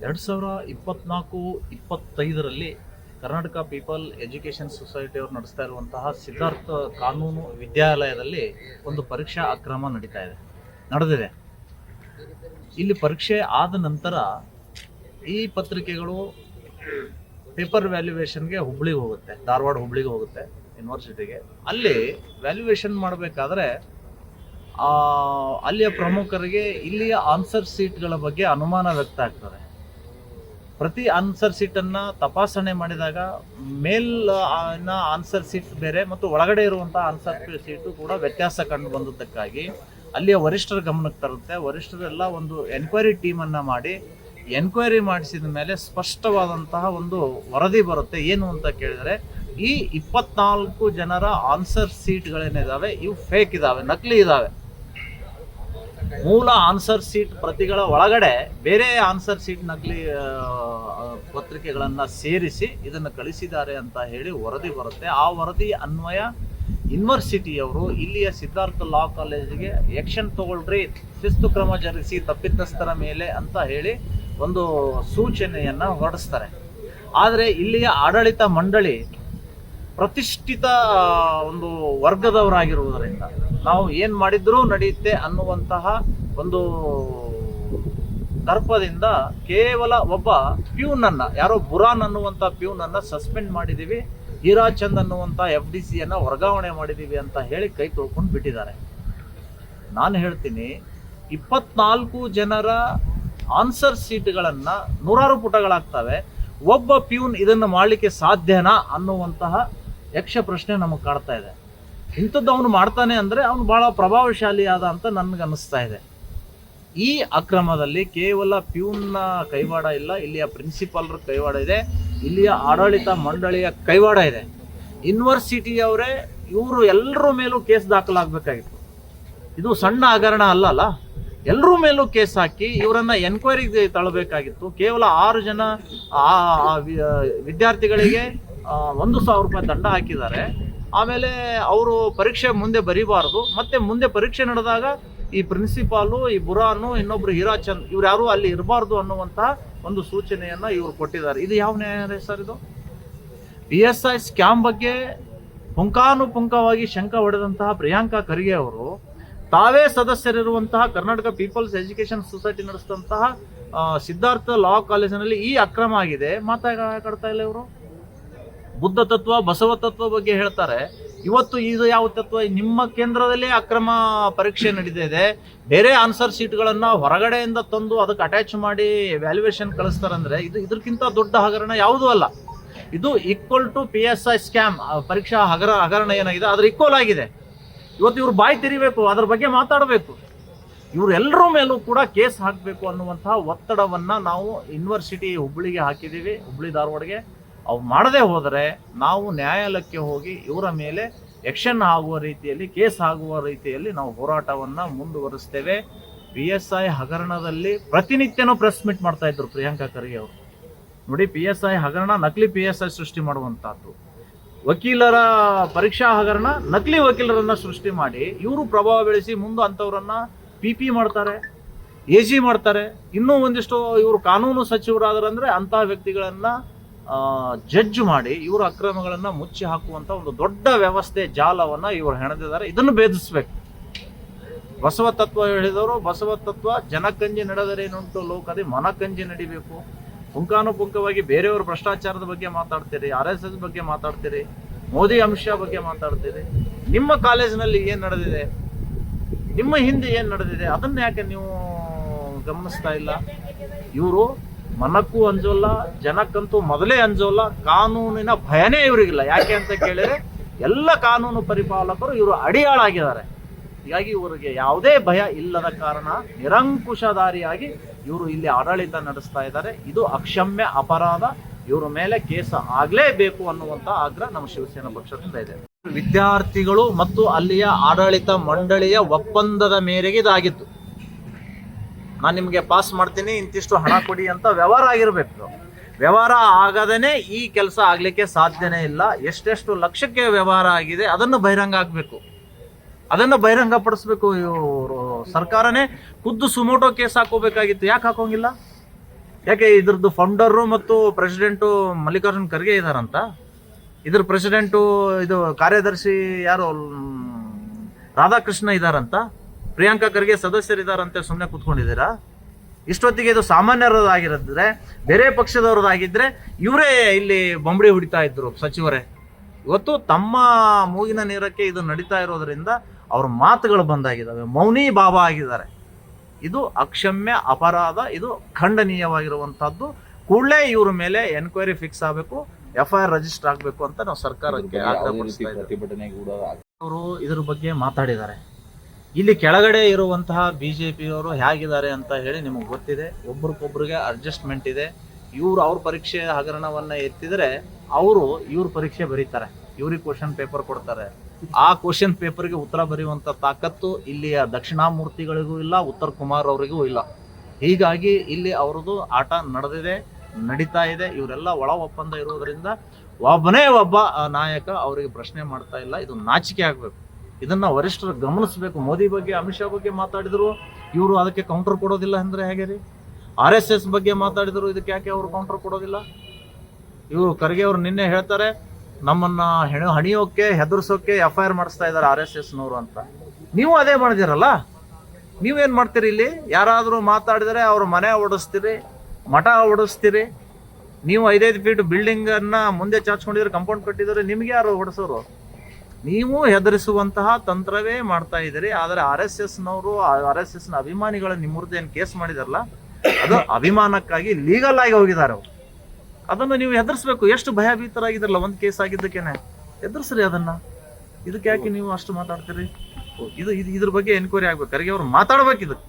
2024-25ರಲ್ಲಿ Karnataka people education society ಅವರು ನಡೆಸ್ತಾ ಇರುವಂತಹ ಸಿದ್ಧಾರ್ಥ ಕಾನೂನು ವಿದ್ಯಾಲಯದಲ್ಲಿ ಒಂದು ಪರೀಕ್ಷಾ ಅಕ್ರಮ ನಡೆದಿದೆ. ಇಲ್ಲಿ ಪರೀಕ್ಷೆ ಆದ ನಂತರ ಈ ಪತ್ರಿಕೆಗಳು ಪೇಪರ್ ವ್ಯಾಲ್ಯೂಯೇಷನ್ಗೆ ಹುಬ್ಳಿಗೆ ಹೋಗುತ್ತೆ, ಧಾರವಾಡ ಹುಬ್ಳಿಗೆ ಹೋಗುತ್ತೆ ಯೂನಿವರ್ಸಿಟಿಗೆ. ಅಲ್ಲಿ ವ್ಯಾಲ್ಯೂಯೇಷನ್ ಮಾಡಬೇಕಾದ್ರೆ ಅಲ್ಲಿಯ ಪ್ರಮುಖರಿಗೆ ಇಲ್ಲಿಯ ಆನ್ಸರ್ ಸೀಟ್ಗಳ ಬಗ್ಗೆ ಅನುಮಾನ ವ್ಯಕ್ತ ಆಗ್ತದೆ. ಪ್ರತಿ ಆನ್ಸರ್ ಸೀಟನ್ನು ತಪಾಸಣೆ ಮಾಡಿದಾಗ ಮೇಲ್ನ ಆನ್ಸರ್ ಸೀಟ್ ಬೇರೆ ಮತ್ತು ಒಳಗಡೆ ಇರುವಂತಹ ಆನ್ಸರ್ ಸೀಟು ಕೂಡ ವ್ಯತ್ಯಾಸ ಕಂಡು ಬಂದದ್ದಕ್ಕಾಗಿ ಅಲ್ಲಿಯ ವರಿಷ್ಠರ ಗಮನಕ್ಕೆ ತರುತ್ತೆ. ವರಿಷ್ಠರೆಲ್ಲ ಒಂದು ಎನ್ಕ್ವೈರಿ ಟೀಮನ್ನು ಮಾಡಿ ಎನ್ಕ್ವೈರಿ ಮಾಡಿಸಿದ ಮೇಲೆ ಸ್ಪಷ್ಟವಾದಂತಹ ಒಂದು ವರದಿ ಬರುತ್ತೆ. ಏನು ಅಂತ ಕೇಳಿದರೆ, ಈ 24 ಜನರ ಆನ್ಸರ್ ಸೀಟ್ಗಳೇನಿದ್ದಾವೆ ಇವು ಫೇಕ್ ಇದ್ದಾವೆ, ನಕಲಿ ಇದ್ದಾವೆ. ಮೂಲ ಆನ್ಸರ್ ಸೀಟ್ ಪ್ರತಿಗಳ ಒಳಗಡೆ ಬೇರೆ ಆನ್ಸರ್ ಸೀಟ್ ನಕಲಿ ಪತ್ರಿಕೆಗಳನ್ನು ಸೇರಿಸಿ ಇದನ್ನು ಕಳಿಸಿದ್ದಾರೆ ಅಂತ ಹೇಳಿ ವರದಿ ಬರುತ್ತೆ. ಆ ವರದಿ ಅನ್ವಯ ಯೂನಿವರ್ಸಿಟಿಯವರು ಇಲ್ಲಿಯ ಸಿದ್ಧಾರ್ಥ ಲಾ ಕಾಲೇಜಿಗೆ ಆಕ್ಷನ್ ತಗೊಳ್ರಿ, ಶಿಸ್ತು ಕ್ರಮ ಜರುಗಿಸಿ ತಪ್ಪಿತಸ್ಥರ ಮೇಲೆ ಅಂತ ಹೇಳಿ ಒಂದು ಸೂಚನೆಯನ್ನು ಹೊರಡಿಸ್ತಾರೆ. ಆದರೆ ಇಲ್ಲಿಯ ಆಡಳಿತ ಮಂಡಳಿ ಪ್ರತಿಷ್ಠಿತ ಒಂದು ವರ್ಗದವರಾಗಿರುವುದರಿಂದ ನಾವು ಏನು ಮಾಡಿದ್ರೂ ನಡೆಯುತ್ತೆ ಅನ್ನುವಂತಹ ಒಂದು ದರ್ಪದಿಂದ ಕೇವಲ ಒಬ್ಬ ಪ್ಯೂನನ್ನು, ಯಾರೋ ಬುರಾನ್ ಅನ್ನುವಂಥ ಪ್ಯೂನನ್ನು ಸಸ್ಪೆಂಡ್ ಮಾಡಿದ್ದೀವಿ, ಹೀರಾಚಂದ್ ಅನ್ನುವಂಥ FDCಯನ್ನು ವರ್ಗಾವಣೆ ಮಾಡಿದ್ದೀವಿ ಅಂತ ಹೇಳಿ ಕೈ ತೊಳ್ಕೊಂಡು ಬಿಟ್ಟಿದ್ದಾರೆ. ನಾನು ಹೇಳ್ತೀನಿ, 24 ಜನರ ಆನ್ಸರ್ ಸೀಟ್ಗಳನ್ನು ನೂರಾರು ಪುಟಗಳಾಗ್ತವೆ, ಒಬ್ಬ ಪ್ಯೂನ್ ಇದನ್ನು ಮಾಡಲಿಕ್ಕೆ ಸಾಧ್ಯನಾ ಅನ್ನುವಂತಹ ಯಕ್ಷ ಪ್ರಶ್ನೆ ನಮಗೆ ಕಾಡ್ತಾ ಇದೆ. ಇಂಥದ್ದು ಅವನು ಮಾಡ್ತಾನೆ ಅಂದರೆ ಅವನು ಭಾಳ ಪ್ರಭಾವಶಾಲಿ ಆದ ಅಂತ ನನಗೆ ಅನ್ನಿಸ್ತಾ ಇದೆ. ಈ ಅಕ್ರಮದಲ್ಲಿ ಕೇವಲ ಪ್ಯೂನ್ನ ಕೈವಾಡ ಇಲ್ಲ, ಇಲ್ಲಿಯ ಪ್ರಿನ್ಸಿಪಾಲ್ರ ಕೈವಾಡ ಇದೆ, ಇಲ್ಲಿಯ ಆಡಳಿತ ಮಂಡಳಿಯ ಕೈವಾಡ ಇದೆ. ಯೂನಿವರ್ಸಿಟಿಯವರೇ ಇವರು ಎಲ್ಲರ ಮೇಲೂ ಕೇಸ್ ದಾಖಲಾಗಬೇಕಾಗಿತ್ತು. ಇದು ಸಣ್ಣ ಹಗರಣ ಅಲ್ಲಲ್ಲ, ಎಲ್ಲರ ಮೇಲೂ ಕೇಸ್ ಹಾಕಿ ಇವರನ್ನು ಎನ್ಕ್ವೈರಿಗೆ ತಳ್ಳಬೇಕಾಗಿತ್ತು. ಕೇವಲ 6 ಜನ ವಿದ್ಯಾರ್ಥಿಗಳಿಗೆ 1,000 ರೂಪಾಯಿ ದಂಡ ಹಾಕಿದ್ದಾರೆ. ಆಮೇಲೆ ಅವರು ಪರೀಕ್ಷೆ ಮುಂದೆ ಬರೀಬಾರ್ದು, ಮತ್ತೆ ಮುಂದೆ ಪರೀಕ್ಷೆ ನಡೆದಾಗ ಈ ಪ್ರಿನ್ಸಿಪಾಲು, ಈ ಬುರಾನು, ಇನ್ನೊಬ್ರು ಹೀರಾಚಂದ್ ಇವ್ರು ಯಾರು ಅಲ್ಲಿ ಇರಬಾರ್ದು ಅನ್ನುವಂತಹ ಒಂದು ಸೂಚನೆಯನ್ನು ಇವರು ಕೊಟ್ಟಿದ್ದಾರೆ. ಇದು ಯಾವ ನ್ಯಾಯ ಸರ್? ಇದು PSI ಸ್ಕ್ಯಾಮ್ ಬಗ್ಗೆ ಪುಂಖಾನುಪುಂಖವಾಗಿ ಶಂಕ ಹೊಡೆದಂತಹ ಪ್ರಿಯಾಂಕಾ ಖರ್ಗೆ ಅವರು ತಾವೇ ಸದಸ್ಯರಿರುವಂತಹ ಕರ್ನಾಟಕ ಪೀಪಲ್ಸ್ ಎಜುಕೇಷನ್ ಸೊಸೈಟಿ ನಡೆಸಿದಂತಹ ಸಿದ್ಧಾರ್ಥ ಲಾ ಕಾಲೇಜಿನಲ್ಲಿ ಈ ಅಕ್ರಮ ಆಗಿದೆ, ಮಾತಾಡ್ತಾ ಇಲ್ಲ ಇವರು. ಬುದ್ಧ ತತ್ವ, ಬಸವ ತತ್ವ ಬಗ್ಗೆ ಹೇಳ್ತಾರೆ. ಇವತ್ತು ಇದು ಯಾವ ತತ್ವ? ನಿಮ್ಮ ಕೇಂದ್ರದಲ್ಲೇ ಅಕ್ರಮ ಪರೀಕ್ಷೆ ನಡೆದಿದೆ, ಬೇರೆ ಆನ್ಸರ್ ಸೀಟ್ಗಳನ್ನು ಹೊರಗಡೆಯಿಂದ ತಂದು ಅದಕ್ಕೆ ಅಟ್ಯಾಚ್ ಮಾಡಿ ವ್ಯಾಲ್ಯೂಯೇಷನ್ ಕಳಿಸ್ತಾರಂದ್ರೆ ಇದಕ್ಕಿಂತ ದೊಡ್ಡ ಹಗರಣ ಯಾವುದೂ ಅಲ್ಲ. ಇದು ಈಕ್ವಲ್ ಟು PSI ಸ್ಕ್ಯಾಮ್, ಪರೀಕ್ಷಾ ಹಗರಣ ಏನಾಗಿದೆ ಅದ್ರ ಈಕ್ವಲ್ ಆಗಿದೆ. ಇವತ್ತು ಇವರು ಬಾಯಿ ತೆರಿಬೇಕು, ಅದ್ರ ಬಗ್ಗೆ ಮಾತಾಡಬೇಕು, ಇವರೆಲ್ಲರ ಮೇಲೂ ಕೂಡ ಕೇಸ್ ಹಾಕಬೇಕು ಅನ್ನುವಂತಹ ಒತ್ತಡವನ್ನು ನಾವು ಯೂನಿವರ್ಸಿಟಿ ಹುಬ್ಳಿಗೆ ಹಾಕಿದ್ದೀವಿ, ಹುಬ್ಳಿ ಧಾರವಾಡಗೆ. ಅವು ಮಾಡದೆ ಹೋದರೆ ನಾವು ನ್ಯಾಯಾಲಯಕ್ಕೆ ಹೋಗಿ ಇವರ ಮೇಲೆ ಆಕ್ಷನ್ ಆಗುವ ರೀತಿಯಲ್ಲಿ, ಕೇಸ್ ಆಗುವ ರೀತಿಯಲ್ಲಿ ನಾವು ಹೋರಾಟವನ್ನು ಮುಂದುವರಿಸ್ತೇವೆ. PSI ಹಗರಣದಲ್ಲಿ ಪ್ರತಿನಿತ್ಯನೂ ಪ್ರೆಸ್ ಮೀಟ್ ಮಾಡ್ತಾ ಇದ್ರು ಪ್ರಿಯಾಂಕಾ ಖರ್ಗೆ ಅವರು. ನೋಡಿ, PSI ಹಗರಣ ನಕಲಿ PSI ಸೃಷ್ಟಿ ಮಾಡುವಂಥದ್ದು, ವಕೀಲರ ಪರೀಕ್ಷಾ ಹಗರಣ ನಕಲಿ ವಕೀಲರನ್ನ ಸೃಷ್ಟಿ ಮಾಡಿ ಇವರು ಪ್ರಭಾವ ಬೆಳೆಸಿ ಮುಂದೆ ಅಂಥವ್ರನ್ನ PP ಮಾಡ್ತಾರೆ, AG ಮಾಡ್ತಾರೆ. ಇನ್ನೂ ಒಂದಿಷ್ಟು ಇವರು ಕಾನೂನು ಸಚಿವರಾದರಂದ್ರೆ ಅಂತಹ ವ್ಯಕ್ತಿಗಳನ್ನ ಜಡ್ಜ್ ಮಾಡಿ ಇವರ ಅಕ್ರಮಗಳನ್ನು ಮುಚ್ಚಿ ಹಾಕುವಂಥ ಒಂದು ದೊಡ್ಡ ವ್ಯವಸ್ಥೆ ಜಾಲವನ್ನು ಇವರು ಹೆಣೆದಿದ್ದಾರೆ. ಇದನ್ನು ಭೇದಿಸಬೇಕು. ಬಸವ ತತ್ವ ಹೇಳಿದವರು, ಬಸವ ತತ್ವ ಜನಕಂಜಿ ನಡೆದರೇನುಂಟು ಲೋಕದಿ ಮನಕಂಜಿ ನಡಿಬೇಕು. ಪುಂಖಾನುಪುಂಖವಾಗಿ ಬೇರೆಯವರು ಭ್ರಷ್ಟಾಚಾರದ ಬಗ್ಗೆ ಮಾತಾಡ್ತೀರಿ, RSS ಬಗ್ಗೆ ಮಾತಾಡ್ತೀರಿ, ಮೋದಿ ಅಮಿತ್ ಶಾ ಬಗ್ಗೆ ಮಾತಾಡ್ತೀರಿ. ನಿಮ್ಮ ಕಾಲೇಜಿನಲ್ಲಿ ಏನು ನಡೆದಿದೆ, ನಿಮ್ಮ ಹಿಂದೆ ಏನು ನಡೆದಿದೆ, ಅದನ್ನು ಯಾಕೆ ನೀವು ಗಮನಿಸ್ತಾ ಇಲ್ಲ? ಇವರು ಮನಕ್ಕೂ ಅಂಜೋಲ್ಲ, ಜನಕ್ಕಂತೂ ಮೊದಲೇ ಅಂಜೋಲ್ಲ, ಕಾನೂನಿನ ಭಯನೇ ಇವರಿಗಿಲ್ಲ. ಯಾಕೆ ಅಂತ ಕೇಳಿದರೆ ಎಲ್ಲ ಕಾನೂನು ಪರಿಪಾಲಕರು ಇವರು ಅಡಿಯಾಳಾಗಿದ್ದಾರೆ. ಹೀಗಾಗಿ ಇವರಿಗೆ ಯಾವುದೇ ಭಯ ಇಲ್ಲದ ಕಾರಣ ನಿರಂಕುಶಧಾರಿಯಾಗಿ ಇವರು ಇಲ್ಲಿ ಆಡಳಿತ ನಡೆಸ್ತಾ ಇದ್ದಾರೆ. ಇದು ಅಕ್ಷಮ್ಯ ಅಪರಾಧ, ಇವರ ಮೇಲೆ ಕೇಸ್ ಆಗಲೇಬೇಕು ಅನ್ನುವಂಥ ಆಗ್ರಹ ನಮ್ಮ ಶಿವಸೇನಾ ಪಕ್ಷದಿಂದ ಇದೆ. ವಿದ್ಯಾರ್ಥಿಗಳು ಮತ್ತು ಅಲ್ಲಿಯ ಆಡಳಿತ ಮಂಡಳಿಯ ಒಪ್ಪಂದದ ಮೇರೆಗೆ ಇದಾಗಿತ್ತು. ನಾನು ನಿಮಗೆ ಪಾಸ್ ಮಾಡ್ತೀನಿ, ಇಂತಿಷ್ಟು ಹಣ ಕೊಡಿ ಅಂತ ವ್ಯವಹಾರ ಆಗಿರಬೇಕು. ವ್ಯವಹಾರ ಆಗದೇ ಈ ಕೆಲಸ ಆಗಲಿಕ್ಕೆ ಸಾಧ್ಯನೇ ಇಲ್ಲ. ಎಷ್ಟೆಷ್ಟು ಲಕ್ಷಕ್ಕೆ ವ್ಯವಹಾರ ಆಗಿದೆ ಅದನ್ನು ಬಹಿರಂಗ ಆಗಬೇಕು, ಅದನ್ನು ಬಹಿರಂಗಪಡಿಸ್ಬೇಕು. ಇವರು ಸರ್ಕಾರನೇ ಖುದ್ದು ಸುಮೋಟೋ ಕೇಸ್ ಹಾಕೋಬೇಕಾಗಿತ್ತು, ಯಾಕೆ ಹಾಕೋಂಗಿಲ್ಲ? ಯಾಕೆ ಇದ್ರದ್ದು ಫೌಂಡರು ಮತ್ತು ಪ್ರೆಸಿಡೆಂಟು ಮಲ್ಲಿಕಾರ್ಜುನ್ ಖರ್ಗೆ ಇದಾರಂತ, ಇದ್ರ ಪ್ರೆಸಿಡೆಂಟು ಇದು ಕಾರ್ಯದರ್ಶಿ ಯಾರು ರಾಧಾಕೃಷ್ಣ ಇದಾರಂತ, ಪ್ರಿಯಾಂಕಾ ಖರ್ಗೆ ಸದಸ್ಯರಿದಾರಂತೆ ಸುಮ್ಮನೆ ಕೂತ್ಕೊಂಡಿದ್ದೀರಾ? ಇಷ್ಟೊತ್ತಿಗೆ ಇದು ಸಾಮಾನ್ಯರದಾಗಿರಿದ್ರೆ, ಬೇರೆ ಪಕ್ಷದವ್ರದ್ದಾಗಿದ್ರೆ ಇವರೇ ಇಲ್ಲಿ ಬೊಂಬಡಿ ಹೊಡಿತಾ ಇದ್ರು ಸಚಿವರೇ. ಇವತ್ತು ತಮ್ಮ ಮೂಗಿನ ನೀರಕ್ಕೆ ಇದು ನಡೀತಾ ಇರೋದ್ರಿಂದ ಅವ್ರ ಮಾತುಗಳು ಬಂದಾಗಿದ್ದಾವೆ, ಮೌನಿ ಬಾಬಾ ಆಗಿದ್ದಾರೆ. ಇದು ಅಕ್ಷಮ್ಯ ಅಪರಾಧ, ಇದು ಖಂಡನೀಯವಾಗಿರುವಂತಹದ್ದು. ಕೂಡಲೇ ಇವ್ರ ಮೇಲೆ ಎನ್ಕ್ವೈರಿ ಫಿಕ್ಸ್ ಆಗಬೇಕು, FIR ರಿಜಿಸ್ಟರ್ ಆಗಬೇಕು ಅಂತ ನಾವು ಸರ್ಕಾರಕ್ಕೆ ಆಗ್ರಹಪಡಿಸ್ತಾ ಇದ್ದೀವಿ. ಅವರು ಇದ್ರ ಬಗ್ಗೆ ಮಾತಾಡಿದ್ದಾರೆ. ಇಲ್ಲಿ ಕೆಳಗಡೆ ಇರುವಂತಹ BJP-ಯವರು ಹೇಗಿದ್ದಾರೆ ಅಂತ ಹೇಳಿ ನಿಮಗೆ ಗೊತ್ತಿದೆ. ಒಬ್ರಿಗೊಬ್ರಿಗೆ ಅಡ್ಜಸ್ಟ್ಮೆಂಟ್ ಇದೆ. ಇವ್ರು ಅವ್ರ ಪರೀಕ್ಷೆ ಹಗರಣವನ್ನ ಎತ್ತಿದ್ರೆ ಅವರು ಇವ್ರ ಪರೀಕ್ಷೆ ಬರೀತಾರೆ, ಇವ್ರಿಗೆ ಕ್ವಶನ್ ಪೇಪರ್ ಕೊಡ್ತಾರೆ. ಆ ಕ್ವಶನ್ ಪೇಪರ್ಗೆ ಉತ್ತರ ಬರೆಯುವಂತ ತಾಕತ್ತು ಇಲ್ಲಿಯ ದಕ್ಷಿಣಾಮೂರ್ತಿಗಳಿಗೂ ಇಲ್ಲ, ಉತ್ತರ ಕುಮಾರ್ ಅವರಿಗೂ ಇಲ್ಲ. ಹೀಗಾಗಿ ಇಲ್ಲಿ ಅವ್ರದ್ದು ಆಟ ನಡೆದಿದೆ, ನಡೀತಾ ಇದೆ. ಇವರೆಲ್ಲ ಒಳ ಒಪ್ಪಂದ ಇರೋದ್ರಿಂದ ಒಬ್ಬನೇ ಒಬ್ಬ ನಾಯಕ ಅವರಿಗೆ ಪ್ರಶ್ನೆ ಮಾಡ್ತಾ ಇಲ್ಲ. ಇದು ನಾಚಿಕೆ ಆಗ್ಬೇಕು. ಇದನ್ನ ವರಿಷ್ಠರು ಗಮನಿಸಬೇಕು. ಮೋದಿ ಬಗ್ಗೆ, ಅಮಿತ್ ಶಾ ಬಗ್ಗೆ ಮಾತಾಡಿದ್ರು, ಇವರು ಅದಕ್ಕೆ ಕೌಂಟರ್ ಕೊಡೋದಿಲ್ಲ ಅಂದ್ರೆ ಹೇಗೆ ರೀ? RSS ಬಗ್ಗೆ ಮಾತಾಡಿದ್ರು, ಇದಕ್ಕೆ ಯಾಕೆ ಅವರು ಕೌಂಟರ್ ಕೊಡೋದಿಲ್ಲ? ಇವರು ಖರ್ಗೆ ಅವರು ನಿನ್ನೆ ಹೇಳ್ತಾರೆ, ನಮ್ಮನ್ನ ಹಣಿಯೋಕೆ ಹೆದರ್ಸೋಕೆ FIR ಮಾಡಿಸ್ತಾ ಇದ್ದಾರೆ RSSನವರು ಅಂತ. ನೀವು ಅದೇ ಮಾಡಿದಿರಲ್ಲ, ನೀವೇನ್ ಮಾಡ್ತೀರಿ? ಇಲ್ಲಿ ಯಾರಾದರೂ ಮಾತಾಡಿದರೆ ಅವ್ರ ಮನೆ ಓಡಿಸ್ತೀರಿ, ಮಠ ಓಡಿಸ್ತೀರಿ. ನೀವು 5-5 ಫೀಟ್ ಬಿಲ್ಡಿಂಗ್ ಅನ್ನ ಮುಂದೆ ಚಾಚ್ಕೊಂಡಿದ್ರೆ, ಕಂಪೌಂಡ್ ಕಟ್ಟಿದ್ರೆ, ನಿಮ್ಗೆ ಯಾರು ಓಡಿಸೋರು? ನೀವು ಹೆದರಿಸುವಂತಹ ತಂತ್ರವೇ ಮಾಡ್ತಾ ಇದ್ದೀರಿ. ಆದರೆ RSSನವರು, RSSನ ಅಭಿಮಾನಿಗಳ ನಿಮ್ಮೂರ್ದು ಏನು ಕೇಸ್ ಮಾಡಿದಾರಲ್ಲ, ಅದು ಅಭಿಮಾನಕ್ಕಾಗಿ ಲೀಗಲ್ ಆಗಿ ಹೋಗಿದ್ದಾರೆ ಅವರು. ಅದನ್ನು ನೀವು ಹೆದರ್ಸ್ಬೇಕು. ಎಷ್ಟು ಭಯಭೀತರಾಗಿದ್ರಲ್ಲ ಒಂದು ಕೇಸ್ ಆಗಿದ್ದಕ್ಕೇನೆ, ಹೆದರ್ಸ್ರಿ ಅದನ್ನ. ಇದಕ್ಕೆ ಯಾಕೆ ನೀವು ಅಷ್ಟು ಮಾತಾಡ್ತೀರಿ? ಇದ್ರ ಬಗ್ಗೆ ಎನ್ಕ್ವೈರಿ ಆಗ್ಬೇಕು. ಖರ್ಗೆ ಅವ್ರು ಮಾತಾಡ್ಬೇಕು ಇದಕ್ಕೆ.